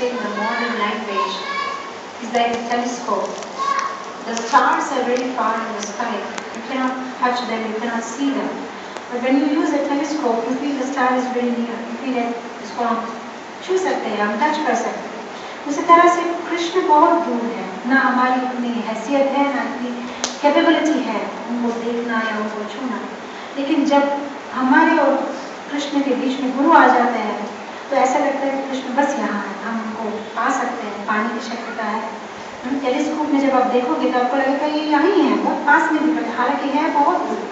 say in the modern language, is like a telescope. The stars are very far in the sky. You cannot touch them, you cannot see them. But when you use a telescope, you feel the star is very near. You feel that इसको हम छू सकते हैं, हम touch कर सकते हैं। उसी तरह से कृष्ण बहुत दूर है, ना हमारी इतनी हैसियत है, ना इतनी कैपेबिलिटी है उनको देखना या उनको छूना। लेकिन जब हमारे और कृष्ण के बीच में गुरु आ जाते हैं तो ऐसा लगता है कि कृष्ण बस यहाँ है, हम उनको पा सकते हैं, पाने की शक्यता है। टेलीस्कोप में जब आप देखोगे तो आपको लगेगा ये यहाँ ही है, बहुत पास में दिखता है, हालांकि है बहुत दूर।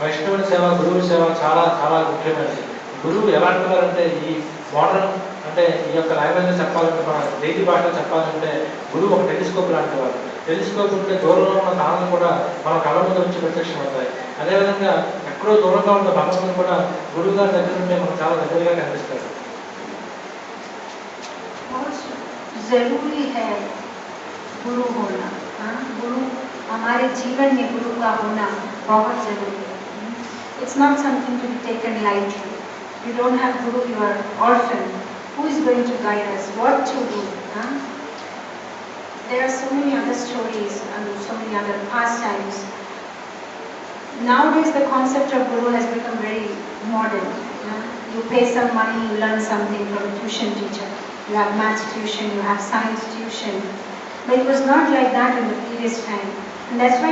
వైష్ణవుని సేవ, గురువు సేవ చాలా చాలా ముఖ్యమైనది. గురువు ఎలాంటి వారంటే ఈ మోడర్న్ అంటే ఈ యొక్క లాంగ్వేజ్ చెప్పాలంటే మన దేశీ భాషలో చెప్పాలంటే గురువు ఒక టెలిస్కోప్ లాంటి వారు. టెలిస్కోప్ ఉంటే దూరంలో ఉన్న తారలు కూడా మన కళ్ళ ముందు వచ్చి ప్రత్యక్షమవుతాయి. అదేవిధంగా ఎక్కడో దూరంగా ఉన్న భగవంతుడు కూడా గురువు గారి దగ్గర ఉంటే మనకు చాలా దగ్గరగా కనిపిస్తాడు. जरूरी है गुरु होना, गुरु हमारे जीवन में गुरु का होना बहुत जरूरी है. It's not something to be taken lightly. You don't have guru, you are orphan. Who is going to guide us? What to do? There are so many other stories and so many other pastimes. Nowadays the concept of guru has become very modern. You pay some money, you learn something from a tuition teacher. You have maths tuition, you have science tuition. But it was not like that in the previous time. And that's why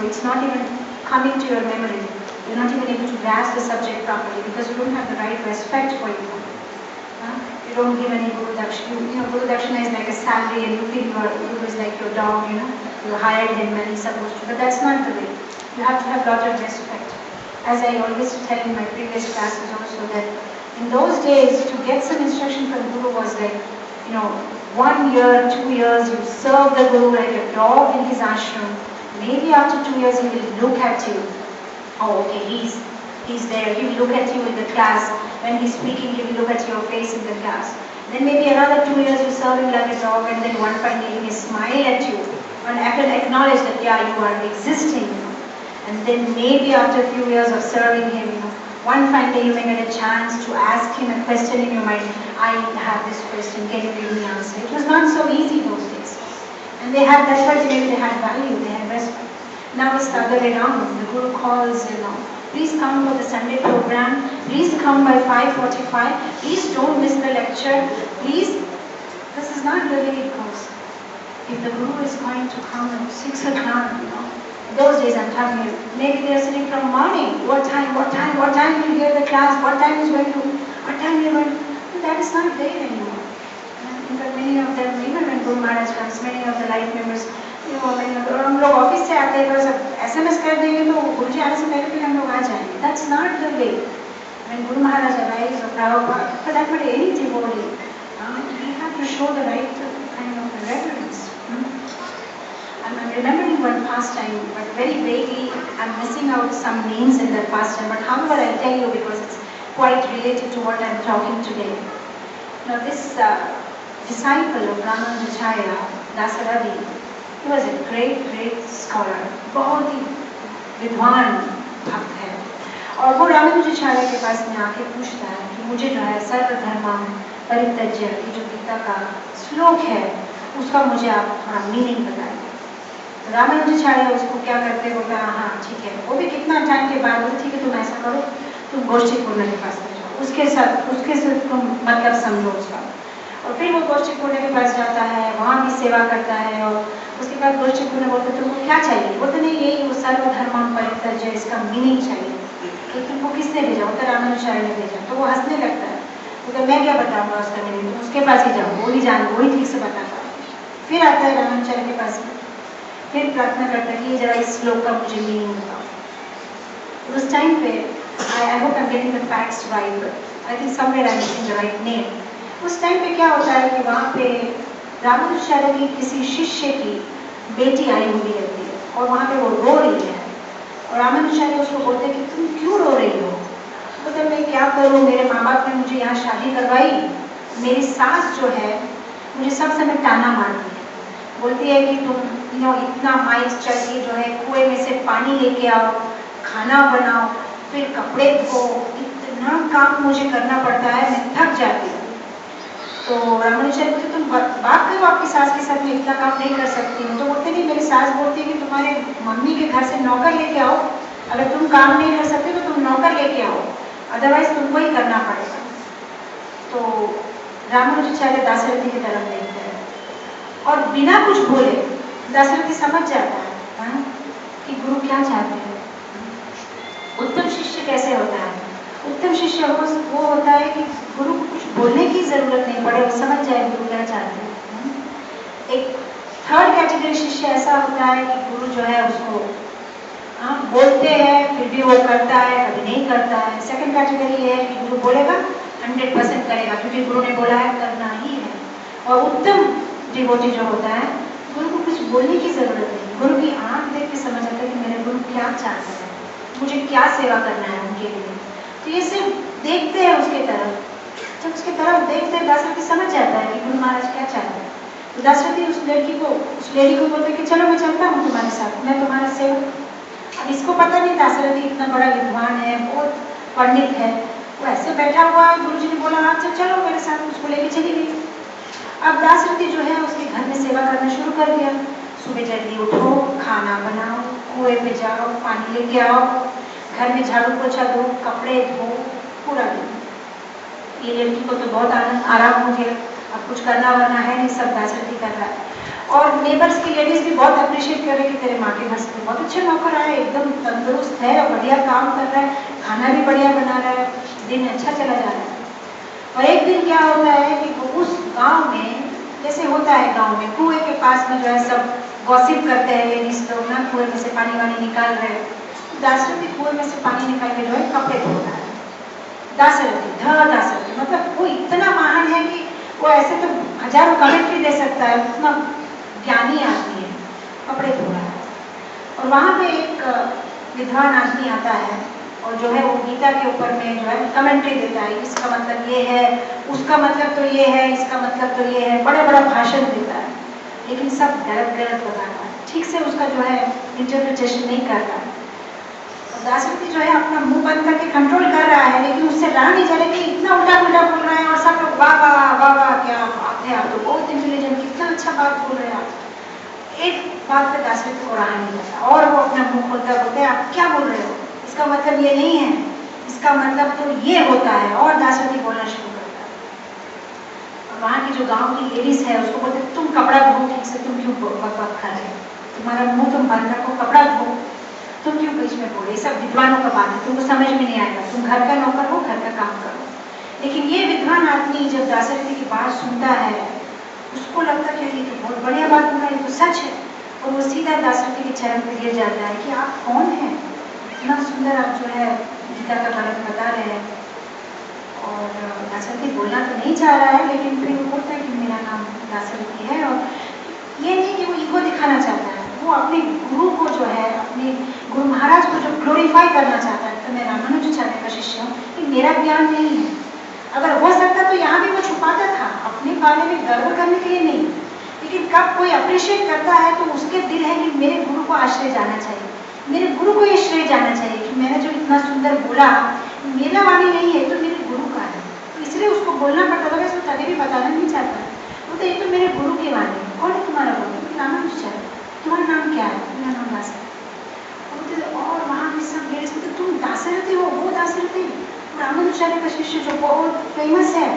it's not even coming to your memory. You're not even able to grasp the subject properly because you don't have the right respect for it. You don't give any Guru Dakshina. Guru Dakshina is like a salary and you feel your Guru is like your dog, You hired him and he's supposed to. But that's not the way. You have to have a lot of respect. As I always tell in my previous classes also that in those days to get some instruction from Guru was like, 1 year, 2 years, you serve the Guru like a dog in his ashram. Maybe after 2 years he will look at you. Oh, okay, he's there. He will look at you in the class. When he's speaking, he will look at your face in the class. Then maybe another 2 years you serve him like a dog, and then one fine day he may smile at you and acknowledge that you are existing. And then maybe after a few years of serving him, one fine day you may get a chance to ask him a question in your mind. I have this question, can you give me an answer? It was not so easy those days. And that's why maybe they had value, they had respect. Now it's the other way around. The Guru calls, please come for the Sunday program. Please come by 5:45. Please don't miss the lecture. Please. This is not the way it goes. If the Guru is going to come at 6 o'clock, those days I'm telling you, maybe they are sitting from morning. What time you hear the class? What time you're going to? That is not there anymore. In fact, many of them, even when Guru Maharaj comes, many of the life members, हम लोग office से आते हैं बस SMS कर देंगे तो गुरु जी आने से पहले हम लोग आ जाएंगे. That's not the way. When Guru Maharaj arrives or Prabhupada, for that matter any devotee, we have to show the right kind of reverence. I'm remembering one pastime, but very vaguely I'm missing out some names in that pastime. But however I'll tell you because it's quite related to what I'm talking today. Now this disciple of Ramanujacharya, Dasaravi, he was a great scholar, बहुत ही विद्वान भक्त है. और वो रामानुजाचार्य के पास में आके पूछता है कि मुझे जो है सर्वधर्मं परित्यज्य ये जो गीता का श्लोक है उसका मुझे आप थोड़ा मीनिंग बताइए. रामानुजाचार्य उसको क्या करते हैं, बोलता हाँ ठीक है. वो भी कितना टाइम के बाद बोले ठीक है तुम ऐसा करो, तुम गोष्ठी पूर्ण के पास में जाओ, उसके साथ तुम मतलब समझो उसका. और फिर वो गोष्ठी पूर्ण के पास जाता है, वहाँ भी सेवा करता है. और उसके बाद गोष्ठी पूर्ण बोलते तुमको क्या चाहिए, बोलते नहीं यही वो सर्वधर्मं परित्यज्य इसका मीनिंग चाहिए. तो तुमको किसने भेजा, बोलते रामानुजाचार्य ने भेजा. तो वो हंसने लगता है, बोलते मैं क्या बताऊँगा उसका मीनिंग, उसके पास ही जाओ, वही ठीक से बताता. फिर आता है रामानुजाचार्य के पास में, फिर प्रार्थना करता है कि जरा इस श्लोक का मुझे मीनिंग बताओ. उस टाइम पे I hope I'm getting the facts right, but I think somewhere I'm using the right name. उस टाइम पे क्या होता है कि वहाँ पे रामानुजाचार्य की किसी शिष्य की बेटी आई हुई रहती है और वहाँ पे वो रो रही है. और रामानुजाचार्य उसको बोलते हैं कि तुम क्यों रो रही हो. तो मैं क्या करूँ, मेरे माँ बाप ने मुझे यहाँ शादी करवाई, मेरी सास जो है मुझे सब समय ताना मारती है, बोलती है कि तुम इतना माइल्स चल के जो है कुएं में से पानी लेके आओ, खाना बनाओ, फिर कपड़े धो, इतना काम मुझे करना पड़ता है, मैं थक जाती हूँ. तो रामानुचार्य बोलते तुम बात करो आपकी सास के साथ, में इतना काम नहीं कर सकती हूँ। तो बोलते नहीं, मेरी सास बोलती है कि तुम्हारे मम्मी के घर से नौकर लेके आओ, अगर तुम काम नहीं कर सकते तो तुम नौकर लेके आओ, अदरवाइज तुमको ही करना पड़ेगा। तो रामानुजाचार्य दाशरथी की तरफ देखते हैं और बिना कुछ बोले दाशरथी समझ जाता है कि गुरु क्या चाहते हैं। उत्तम शिष्य कैसे होता है? उत्तम शिष्य वो होता है कि गुरु को कुछ बोलने की जरूरत नहीं पड़े, वो समझ जाए गुरु क्या चाहते हैं। एक थर्ड कैटेगरी शिष्य ऐसा होता है कि गुरु जो है उसको बोलते हैं फिर भी वो करता है, कभी नहीं करता है। सेकंड कैटेगरी ये है कि गुरु बोलेगा 100% करेगा, क्योंकि गुरु ने बोला है करना ही है। और उत्तम डिवोटी जो होता है, गुरु को कुछ बोलने की जरूरत नहीं, गुरु की आंख देख के समझ आता है कि मेरे गुरु क्या चाहते हैं, मुझे क्या सेवा करना है उनके लिए। तो ये सिर्फ देखते हैं उसके तरफ, जब उसके तरफ देखते हैं दाशरथी समझ जाता है कि गुरु महाराज क्या चाहते हैं। तो दाशरथी उस लेडी को बोलते कि चलो मैं चलता हूँ तुम्हारे साथ, मैं तुम्हारा सेवक। अब इसको पता नहीं दाशरथी इतना बड़ा विद्वान है, बहुत पंडित है, वो ऐसे बैठा हुआ है, गुरु जी ने बोला अच्छा चलो मेरे साथ, उसको लेके चली गई। अब दाशरथी जो है उसके घर में सेवा करना शुरू कर दिया। सुबह जल्दी उठो, खाना बनाओ, कुएं पे जाओ, पानी लेके आओ, घर में झाड़ू पोछा दो, कपड़े धो, पूरा दिन। ये लड़की को तो बहुत आराम हो गया, अब कुछ करना वरना है नहीं, सब दाशरथी कर रहा है। और नेबर्स की लेडीज भी बहुत अप्रिशिएट कर रहे कि तेरे माँ के घर से बहुत अच्छा नौकर आया, एकदम तंदुरुस्त है और बढ़िया काम कर रहा है, खाना भी बढ़िया बना रहा है, दिन अच्छा चला जा रहा है। और एक दिन क्या होता है कि उस गांव में, जैसे होता है गांव में, कुएं के पास में जो है सब गॉसिप करते हैं लेडीज लोग ना, कुएं में से पानी वानी निकाल रहे हैं। दाशरथी कुएं में से पानी निकाल के जो है कपड़े धो रहा है। दाशरथी मतलब वो इतना महान है कि वो ऐसे तो हजारों कमेंट्री दे सकता है, उतना ज्ञानी आदमी है, कपड़े धो रहा है। और वहां पे एक विद्वान आदमी आता है और जो है वो गीता के ऊपर में जो है कमेंट्री देता है, इसका मतलब ये है, उसका मतलब तो ये है, इसका मतलब तो ये है, बड़ा बड़ा भाषण देता है, लेकिन सब गलत गलत बताता है, ठीक से उसका जो है इंटरप्रिटेशन नहीं कर रहा है। और दाशरथी जो है अपना मुंह बंद करके कंट्रोल कर रहा है, लेकिन उससे रहा नहीं जा रहा कि इतना उल्टा पुल्टा बोल रहा है और सब लोग वाह वाह वाह वाह क्या बात है, आप तो बहुत इंटेलिजेंट, कितना अच्छा बात बोल रहे हैं आप। एक बात पे दाशरथी को रहा नहीं जाता और वो अपना मुंह खोलता बोलते हैं आप क्या बोल रहे हो, इसका मतलब ये नहीं है, इसका मतलब तो ये होता है, और दाशरथी बोलना शुरू करता है। और वहाँ की जो गांव की लेडीज है उसको बोलते तुम कपड़ा धो ठीक से, तुम क्यों बक बक कर रहे हो, तुम्हारा मुंह तुम बंद रखो, कपड़ा धो, तुम क्यों बीच में बोले, सब विद्वानों का बात है, तुमको समझ में नहीं आएगा, तुम घर का नौकर हो, घर का काम करो। लेकिन ये विद्वान आदमी जब दाशरथी की बात सुनता है, उसको लगता है कि ये तो बहुत बढ़िया बात बोल रहा है, ये तो सच है। और वो सीधा दाशरथी के चरण पे गिर जाता है कि आप कौन हैं, इतना सुंदर आप जो है गीता का गलत बता रहे हैं। और दाशरथी बोलना तो नहीं चाह रहा है, लेकिन फिर वो बोलता है कि मेरा नाम दाशरथी है। और ये नहीं कि वो ईगो दिखाना चाहता है, वो अपने गुरु को जो है, अपने गुरु महाराज को जो ग्लोरीफाई करना चाहता है। तो मैं रामानुजाचार्य का शिष्य हूँ, कि मेरा ज्ञान नहीं है, अगर हो सकता तो यहाँ भी वो छुपाता था, अपने बारे में गर्व करने के लिए नहीं, लेकिन कब कोई अप्रिशिएट करता है तो उसके दिल है कि मेरे गुरु को आश्रय जाना चाहिए, मेरे गुरु को ये श्रेय जाना चाहिए कि मैंने जो इतना सुंदर बोला, मेरा वाणी नहीं है तो मेरे गुरु का है, तो इसलिए उसको बोलना पड़ता था। वैसे कभी भी बताना नहीं चाहता, वो तो ये तो मेरे गुरु की वाणी है। कौन है तुम्हारा गुरु? रामानुजाचार्य। तुम्हारा नाम क्या है? मेरा नाम दाशरथी। और वहाँ भी सब लेडीज बोलते तुम दाशरथी हो, वो दाशरथी रामानुजाचार्य का शिष्य जो बहुत फेमस है।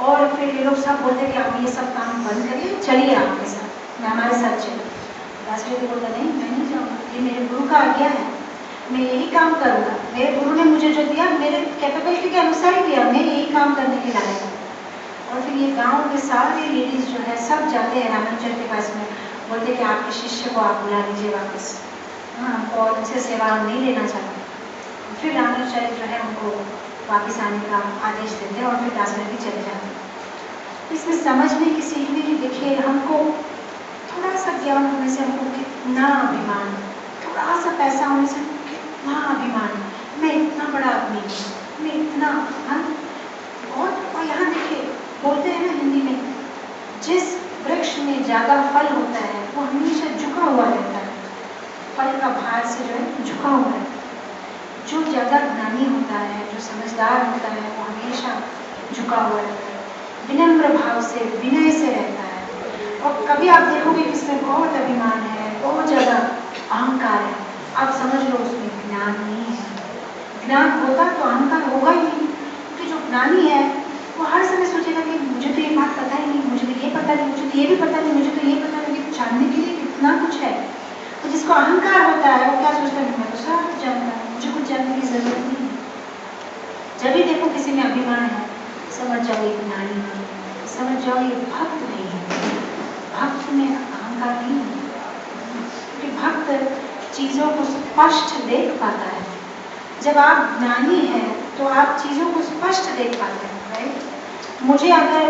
और फिर ये लोग सब बोलते कि आप ये सब काम बंद करिए, चलिए आपके साथ, मैं हमारे साथ चलिए। दाशरथी बोलता नहीं, मैं नहीं जाऊँगा, ये मेरे गुरु का आज्ञा है, मैं यही काम करूँगा, मेरे गुरु ने मुझे जो दिया मेरे कैपेबिलिटी के अनुसार ही दिया, मैं यही काम करने के लायक हूँ। और फिर ये गाँव के सारे लेडीज जो है सब जाते हैं रामानुजाचार्य के पास में, बोलते कि आपके शिष्य को आप बुला लीजिए वापस, हाँ हमको और उनसे सेवा नहीं लेना चाहते। फिर रामानुजाचार्य जो है उनको वापस आने का आदेश देते हैं और फिर दाशरथी चले जाते हैं। इसमें समझने की, सीखने की, देखिए हमको थोड़ा सा ज्ञान होने से हमको कितना अभिमान, थोड़ा सा पैसा होने से कितना अभिमान, मैं इतना बड़ा आदमी हूँ, मैं इतना, हाँ और यहाँ देखिए बोलते हैं ना हिंदी में, जिस वृक्ष में ज़्यादा फल होता है वो हमेशा झुका हुआ रहता है, फल का भार से जो है झुका हुआ है। जो ज़्यादा ज्ञानी होता है, जो समझदार होता है, वो हमेशा झुका हुआ रहता है। विनम्र भाव से, विनय से रहता है। और कभी आप देखोगे कि इसमें बहुत अभिमान है, बहुत ज़्यादा अहंकार है, आप समझ लो उसमें ज्ञान नहीं है। ज्ञान होता तो अहंकार होगा ही नहीं, क्योंकि जो ज्ञानी है वो हर समय सोचेगा कि मुझे तो ये बात पता ही नहीं, मुझे तो ये पता नहीं, मुझे तो ये भी पता नहीं, मुझे तो ये पता नहीं, जानने के लिए कितना कुछ है। तो जिसको अहंकार होता है वो क्या सोचता है, मैं तो सब जानता हूँ, मुझे कुछ जानने की जरूरत नहीं है। जब भी देखो किसी में अभिमान है, समझ जाओ ये ज्ञानी नहीं है, समझ जाओ ये भक्त नहीं है। भक्त में अहंकार नहीं है, क्योंकि भक्त चीजों को स्पष्ट देख पाता है। जब आप ज्ञानी हैं तो आप चीजों को स्पष्ट देख पाते हैं, राइट। मुझे अगर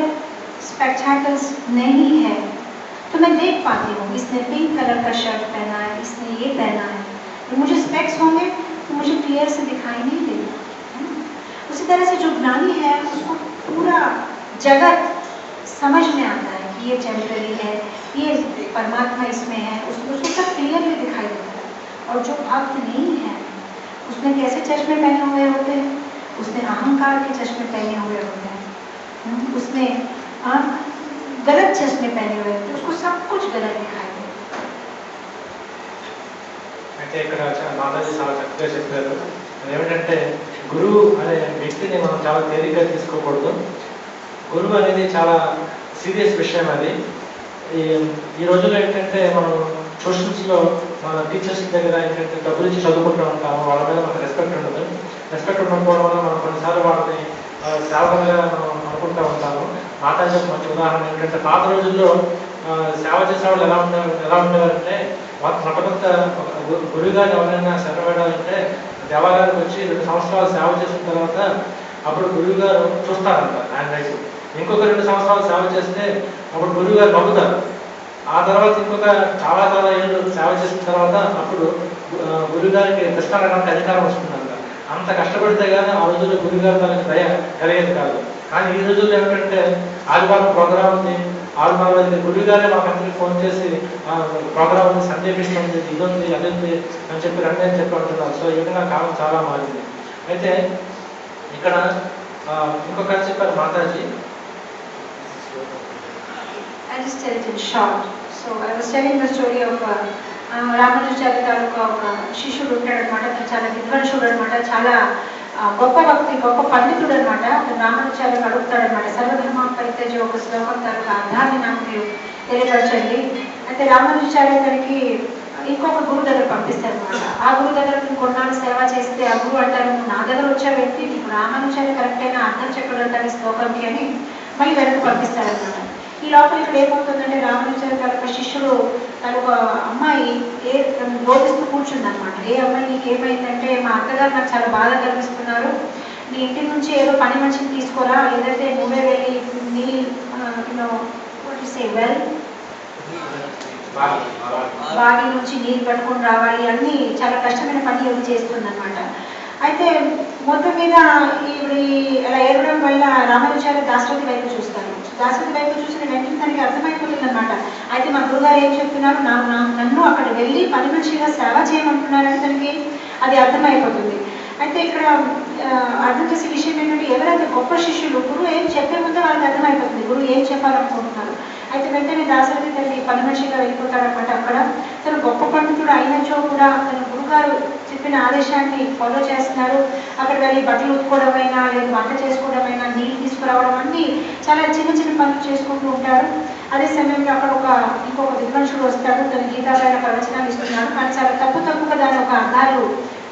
स्पेक्टेकल्स नहीं है तो मैं देख पाती हूँ, इसने पिंक कलर का शर्ट पहना है, इसने ये पहना है। तो मुझे स्पेक्स होंगे तो मुझे क्लियर से दिखाई नहीं देगा। उसी तरह से जो ज्ञानी है उसको पूरा जगत समझ में आता है कि ये टेम्पररी है, ये परमात्मा इसमें है, उसको सब क्लियरली दिखाई देता है। और जो भक्त नहीं है उसने कैसे चश्मे पहने हुए होते हैं, उसने अहंकार के चश्मे पहने हुए होते हैं, उसने गलत चश्मे पहने हुए होते हैं, उसको सब कुछ गलत दिखाई देता है। అయితే ఇక్కడ మాతాజీ చాలా చక్కగా చెప్పారు. ఏమిటంటే గురువు అనే వ్యక్తిని మనం చాలా తేలిగ్గా తీసుకోకూడదు. గురువు అనేది చాలా సీరియస్ విషయం. అది ఈ రోజుల్లో ఏంటంటే మనం ట్యూషన్స్లో మన టీచర్స్ దగ్గర ఏంటంటే డబ్బులు ఇచ్చి చదువుకుంటూ ఉంటాము, వాళ్ళ మీద మనకు రెస్పెక్ట్ ఉండదు. రెస్పెక్ట్ ఉండకపోవడం వల్ల మనం కొన్నిసార్లు వాళ్ళని సేవకులుగా మనం అనుకుంటూ ఉంటాము. మాతాజీ మంచి ఉదాహరణ ఏంటంటే పాత రోజుల్లో సేవ చేసేవాళ్ళు ఎలా ఉండేవారంటే మొట్టమొదట గురువుగారు ఎవరైనా శరణపడాలంటే దేవాలయానికి వచ్చి 2 సంవత్సరాలు సేవ చేసిన తర్వాత అప్పుడు గురువు గారు చూస్తారంట ఆయన వైపు. ఇంకొక 2 సంవత్సరాలు సేవ చేస్తే అప్పుడు గురువు గారు నవ్వుతారు. ఆ తర్వాత ఇంకొక చాలా ఏళ్ళు సేవ చేసిన తర్వాత అప్పుడు గురువుగారికి కృష్ణారాయణకి అధికారం వస్తుందంట. అంత కష్టపడితే కానీ ఆ రోజుల్లో గురువుగారు తనకి దయ కలిగేది కాదు. కానీ ఈ రోజుల్లో ఏమిటంటే ఆదివారం ప్రోగ్రామ్ ఉంది, ఆదివారం గురువుగారే మాకందరికి ఫోన్ చేసి ప్రోగ్రామ్ ఉంది, సండే ఫిస్ట్ ఉంది, ఇది ఉంది, అది ఉంది అని చెప్పి రండి అని చెప్పి అంటున్నారు. సో ఈ విధంగా కాలం చాలా మారింది. అయితే ఇక్కడ ఇంకొక చెప్పారు Mataji. I just tell it in short. So I was telling the story of Ramanujacharya తాలూకా ఒక శిష్యుడు ఉంటాడనమాట. చాలా విద్వాంసుడు అనమాట, చాలా గొప్ప భక్తి, గొప్ప పండితుడు అనమాట. రామానుజాచార్యకు అడుగుతాడనమాట, సర్వధర్మ పరిత్యజ్య ఒక శ్లోకం తాలూకా అర్థాన్ని నాకు మీరు తెలియపరచండి. అయితే రామానుజాచార్య గారికి ఇంకొక గురువు దగ్గర పంపిస్తారు అనమాట. ఆ గురువు దగ్గర కొన్నాళ్ళు సేవ చేస్తే ఆ గురువు అంటారు, నా దగ్గర వచ్చే వ్యక్తి నీకు రామానుజాచార్య కరెక్ట్ అయినా అర్థం చెప్పగలుగుతాడు ఈ శ్లోకంకి అని మళ్ళీ వెనక్కి పంపిస్తారనమాట. ఈ లోపల ఇక్కడ ఏమవుతుందంటే రామానుజాచార్య తాలూకా శిష్యుడు తాలూకా అమ్మాయి బోధిస్తూ కూర్చుందనమాట. ఏ అమ్మాయి నీకు ఏమైందంటే, మా అత్తగారు నాకు చాలా బాధ కలిగిస్తున్నారు, నీ ఇంటి నుంచి ఏదో పని మనిషిని తీసుకోరా, లేదంటే నువ్వే వెళ్ళి బావి నుంచి నీళ్ళు పట్టుకొని రావాలి, అన్ని చాలా కష్టమైన పని ఏదో చేస్తుందన్నమాట. అయితే మొత్తం మీద ఇప్పుడు అలా ఏడవడం వల్ల రామానుజాచార్య దాశరథి వైపు చూస్తారు. దాశరథి వైపు చూసిన వెంటనే తనకి అర్థమైపోతుంది అనమాట. అయితే మా గురుగారు ఏం చెప్తున్నారు, నన్ను అక్కడ వెళ్ళి పని మనిషిగా సేవ చేయమంటున్నారని తనకి అది అర్థమైపోతుంది. అయితే ఇక్కడ అర్థం చేసే విషయం ఏంటంటే, ఎవరైతే గొప్ప శిష్యులు గురువు ఏం చెప్పే ముందే వాళ్ళకి అర్థమైపోతుంది గురువు ఏం చెప్పాలనుకుంటున్నారు. అయితే వెంటనే దాశరథి తల్లి పని మనిషిగా వెళ్ళిపోతాడనమాట. అక్కడ తను గొప్ప పండితుడు అయినచో కూడా తన గురుగారు చెప్పిన ఆదేశాన్ని ఫాలో చేస్తున్నారు. అక్కడ వెళ్ళి బట్టలు ఉతుకోవడమైనా, లేదు వంట చేసుకోవడమైనా, నీళ్ళు తీసుకురావడం అన్నీ చాలా చిన్న చిన్న పనులు చేసుకుంటూ ఉంటాడు. అదే సమయంలో అక్కడ ఇంకొక విద్వాంసుడు వస్తాడు, తన గీతాలైన ప్రవచనాలు ఇస్తున్నాడు, కానీ చాలా తప్పుగా దాని ఒక అర్థాలు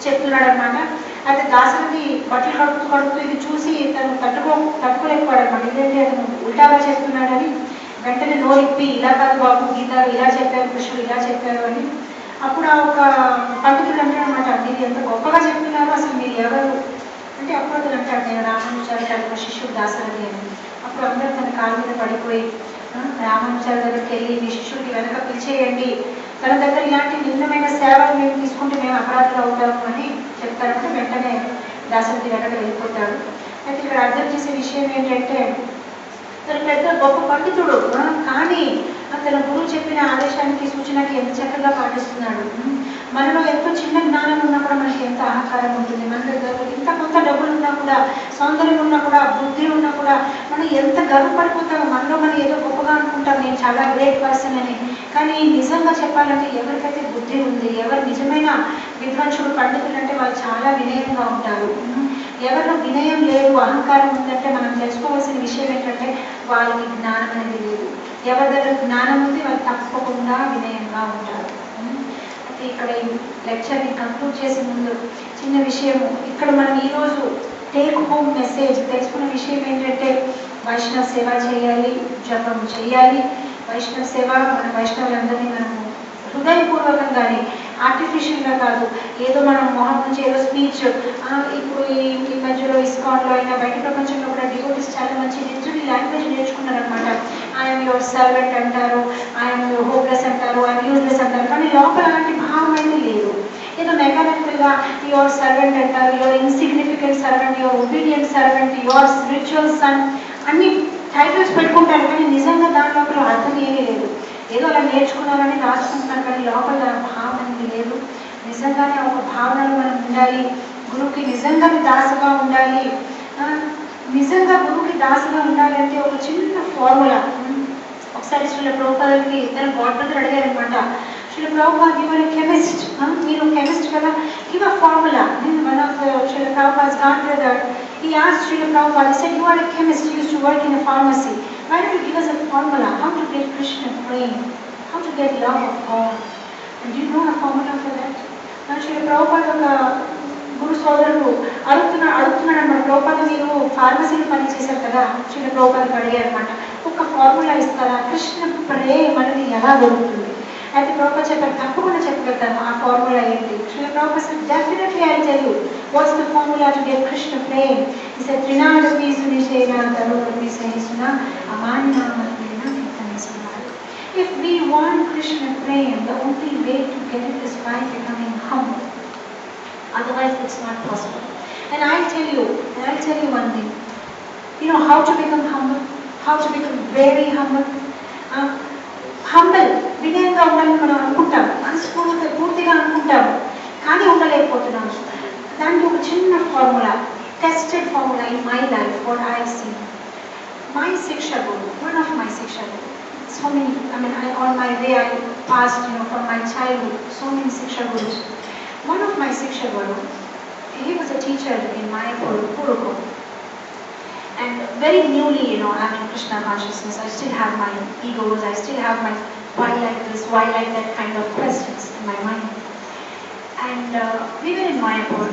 చెప్తున్నాడు అనమాట. అయితే దాశరథి బట్టలు కడుపుతూ ఇది చూసి తను తట్టుకోలేకపోయాడు అనమాట. ఇదేంటి అతను ఉల్టాగా చెప్తున్నాడని వెంటనే నోరిప్పి, ఇలా కాదు బాబు, గీతాలు ఇలా చెప్పారు, కృష్ణుడు ఇలా చెప్పారు అని. అప్పుడు ఆ ఒక పండితుడు అంటాడు అనమాట, మీరు ఎంత గొప్పగా చెప్తున్నారు, అసలు మీరు ఎవరు అంటే అప్పుడు అతను అంటాడు, నేను రామానుజాచార్య తాలూకా శిష్యుడు దాశరథి అని. అప్పుడు అందరూ తన కాళ్ళ మీద పడిపోయి రామానుజాచార్య దగ్గరికి వెళ్ళి మీ శిష్యుడికి వెనక పిలిచేయండి, తన దగ్గర ఇలాంటి నిందమైన సేవలు మేము తీసుకుంటే మేము అపరాధులు అవుతాము అని చెప్తారంటే వెంటనే దాశరథి వెనక వెళ్ళిపోతాడు. అయితే ఇక్కడ అర్థం చేసే విషయం ఏంటంటే, తన పెద్ద గొప్ప పండితుడు కానీ తన గురువు చెప్పిన ఆదేశానికి సూచనకి ఎంత చక్కగా పాటిస్తున్నాడు. మనలో ఎంతో చిన్న జ్ఞానం ఉన్నా కూడా మనకి ఎంత అహంకారం ఉంటుంది. మన దగ్గర ఇంత కొంత డబ్బులు ఉన్నా కూడా, సౌందర్యం ఉన్నా కూడా, బుద్ధి ఉన్నా కూడా మనం ఎంత గర్వపడిపోతామో, మనలో మనం ఏదో గొప్పగా అనుకుంటాం, నేను చాలా గ్రేట్ పర్సన్ అని. కానీ నిజంగా చెప్పాలంటే ఎవరికైతే బుద్ధి ఉంది, ఎవరు నిజమైన విద్వాంసుడు పండితులు అంటే వాళ్ళు చాలా వినయంగా ఉంటారు. ఎవరిలో వినయం లేదు, అహంకారం ఉందంటే మనం తెలుసుకోవాల్సిన విషయం ఏంటంటే వాళ్ళకి జ్ఞానం అనేది లేదు. ఎవరి దగ్గర జ్ఞానం ఉంది వాళ్ళు తప్పకుండా వినయంగా ఉంటారు. అయితే ఇక్కడ ఈ లెక్చర్ని కంక్లూడ్ చేసే ముందు చిన్న విషయము, ఇక్కడ మనం ఈరోజు టేక్ హోమ్ మెసేజ్ తెలుసుకున్న విషయం ఏంటంటే వైష్ణవ సేవ చేయాలి, జపం చేయాలి. వైష్ణవ సేవ మన వైష్ణవులందరినీ మనము హృదయపూర్వకంగానే, ఆర్టిఫిషియల్గా కాదు, ఏదో మనం మొహం నుంచి ఏదో స్పీచ్. ఇప్పుడు ఈ మధ్యలో ఇస్కాన్లో అయినా బయట ప్రపంచంలో కూడా డివోటీస్ చాలా మంచి లిటరరీ లాంగ్వేజ్ నేర్చుకున్నారనమాట. ఐఎమ్ యువర్ సర్వెంట్ అంటారు, ఐఎమ్ యువర్ హోప్లెస్ అంటారు, ఐఎమ్ యూజ్లెస్ అంటారు. కానీ లోపల అలాంటి భావం అయితే లేదు. ఏదో మెకానికల్గా యువర్ సర్వెంట్ అంటారు, your insignificant servant, your obedient servant, your spiritual son, అన్ని టైటిల్స్ పెట్టుకుంటారు. కానీ నిజంగా దాని లోపల అర్థం ఏమీ లేదు. ఏదో అలా నేర్చుకున్నారని రాసుకుంటున్నారు, కానీ లోపల భావన అనేది లేదు. నిజంగానే ఒక భావనలో మనం ఉండాలి. గురువుకి నిజంగా దాసుగా ఉండాలి. నిజంగా గురువుకి దాసుగా ఉండాలి అంటే ఒక చిన్న ఫార్ములా. ఒకసారి శ్రీల ప్రభుపాదకి ఇద్దరు గాడ్ బ్రదర్ అడిగారనమాట, శ్రీల ప్రభుపాద్ యువర్ కెమిస్ట్, మీరు కెమిస్ట్ కదా, give a formula. One of Srila Prabhupad's god brother, he asked Srila Prabhupada, he said, you are a chemist, you used to work in a pharmacy. Why don't you give us a formula, how to get Krishna praying, how to get love of God? And do you know a formula for that? Srila Prabhupada ఒక గురు సోదరుడు అడుగుతున్నాడు అనమాట, ప్రభుపాద మీరు ఫార్మసీలో పని చేశారు కదా, శ్రీల ప్రభుపాదకి అడిగారు అనమాట, ఒక ఫార్ములా ఇస్తారా, కృష్ణ ప్రేమ అనేది ఎలా దొరుకుతుంది? అయితే ప్రభుపాద చెప్పారు, తప్పకుండా చెప్పగలుగుతాను ఆ ఫార్ములా ఏంటి. Srila Prabhupada said, definitely I'll tell you what's the formula to get Krishna praying. He said, Trinadapi Sunishena Tarodapi Sahisuna Amanya Matena Kitanisuna. If we want Krishna praying, the only way to get it is by becoming humble. Otherwise it's not possible. And I'll tell you one thing. You know how to become humble? How to become very humble? Humble, వినయంగా ఉండాలని మనం అనుకుంటాం, పూర్తిగా అనుకుంటాం, కానీ ఉండలేకపోతున్నాము. దానికి ఒక చిన్న formula, tested formula in my life, what I see. My శిక్షా గురు, one of my శిక్షా guru, so many, on my way I passed, from my childhood, so many శిక్షా gurus. One of my శిక్షా guru, he was a teacher in Mayapur, Purukum. And very newly, I'm in Krishna consciousness. I still have my egos, I still have my why like this, why like that kind of questions in my mind. And we were in Mayapur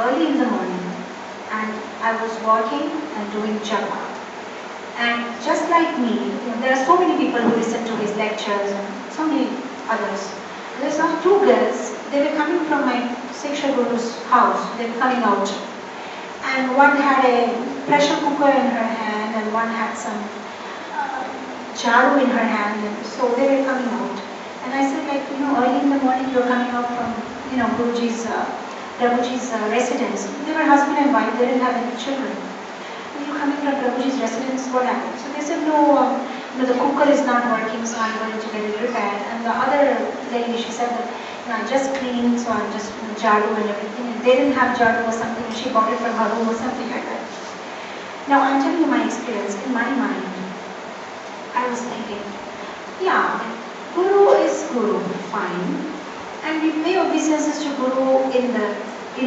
early in the morning, and I was walking and doing japa. And just like me, there are so many people who listen to his lectures and so many others. There's not two girls, they were coming from my Siksha Guru's house, they were coming out. And one had a pressure cooker in her hand and one had some jharu in her hand, and so they were coming out. And I said, early in the morning you're coming out from, Guruji's, Prabhuji's residence. They were husband and wife, they didn't have any children. When you're coming from Prabhuji's residence, what happened? So they said, no, the cooker is not working, so I'm going to get it repaired. And the other lady, she said that, I just cleaned, so I'm just jharu and everything. And they didn't have jharu or something, and she bought it from her room or something like that. Now I'm telling you my experience. In my mind, I was thinking, Guru is Guru, fine. And we pay obeisances to Guru in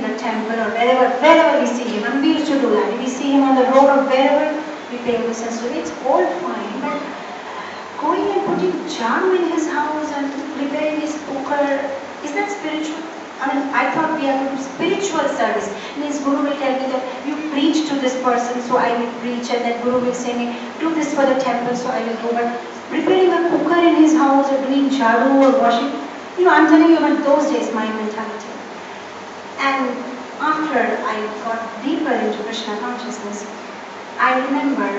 the temple or wherever we see him. And we used to do that. If we see him on the road or wherever, we pay obeisances to him. It's all fine. But going and putting jharu in his house and preparing his cooker, is that spiritual? I thought we have to do spiritual service. Means Guru will tell me that you preach to this person, so I will preach, and then Guru will say me, do this for the temple, so I will do. But preparing a cooker in his house or doing jharu or washing, I'm telling you about those days, my mentality. And after I got deeper into Krishna consciousness, I remember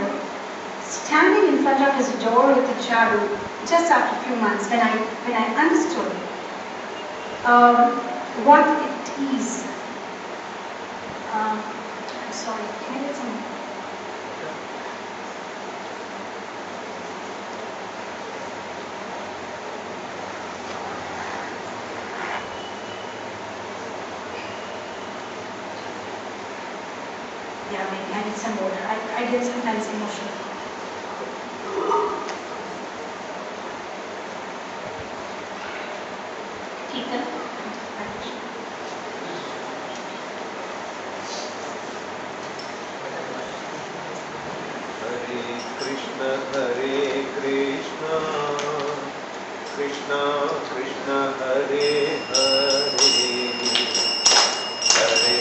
standing in front of his door with the jharu just after a few months when I understood what it is. I'm sorry, can I get some? I need some water. I get sometimes emotional. Keaton. Hare Krishna, Krishna Krishna Hare Hare, Hare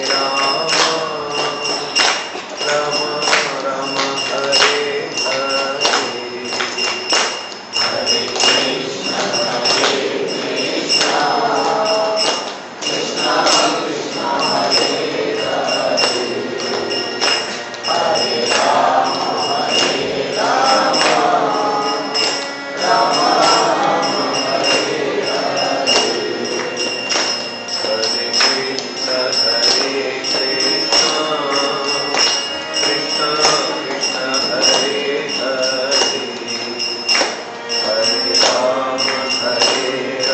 Rama, Rama Rama, Hare Hare. Hare Krishna, Krishna Krishna, Krishna Hare Hare, Hare Rama, Rama Rama, Hare Hare. Hare Krishna, Krishna Krishna Hare Hare, Hare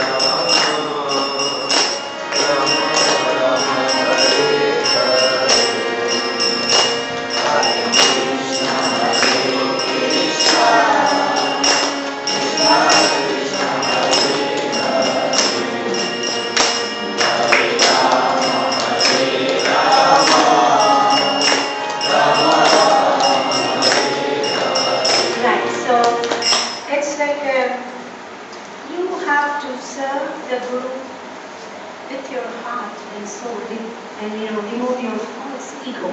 Rama, Rama Rama, Hare Hare. Hare Krishna, Krishna Krishna, Hare Hare, Hare Rama, Rama Rama, Hare Hare. Right. So it's like you have to serve the Guru with your heart and soul, and remove your false ego.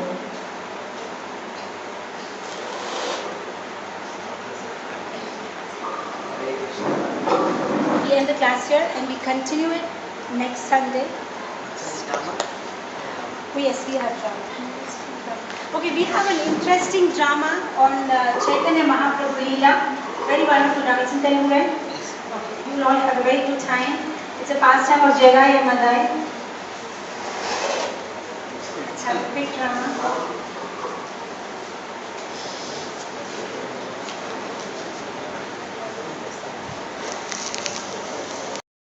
We end the class here and we continue it next Sunday. Yes, we have drama. Okay, we have an interesting drama on Chaitanya Mahaprabhu Leela. Very wonderful drama. It's in Telugu, right? Okay. You will all have a very good time. It's a pastime of Jagai and Madai.